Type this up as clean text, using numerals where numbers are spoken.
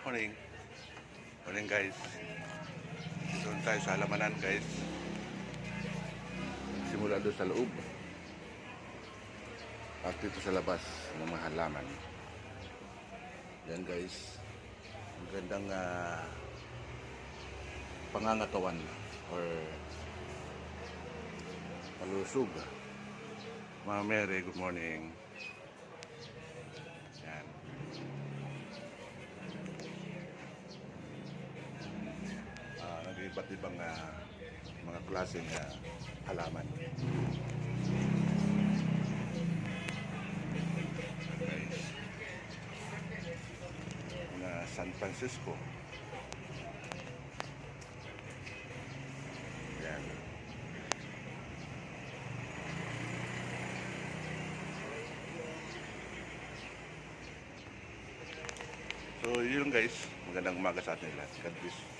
Morning. Morning guys. Doon tayo sa halamanan guys. Simula doon sa loob. At dito sa labas ng mga halaman. Yan guys. Ang gandang pangangatawan or palusog. Mama Mary, good morning. Yan. Nag-iba't ibang mga klaseng halaman. Guys. Mga San Francisco. Yan. So yun guys, magandang umaga sa atin lahat. God bless.